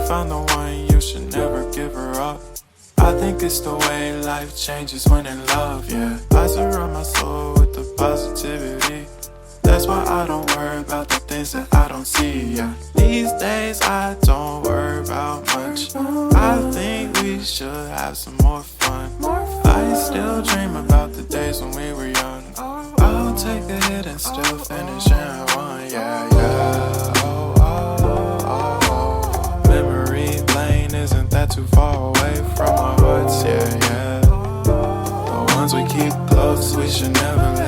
found the one, you should never give her up. I think it's the way life changes when in love, yeah. I surround my soul with the positivity. That's why I don't worry about the things that I don't see, yeah. These days I don't worry about much. I think we should have some more fun. I still dream about the days when we were young. I'll take a hit and still finish in one, yeah, yeah. Oh, oh, oh, oh. Memory lane isn't that too far away from our hearts, yeah, yeah. The ones we keep close, we should never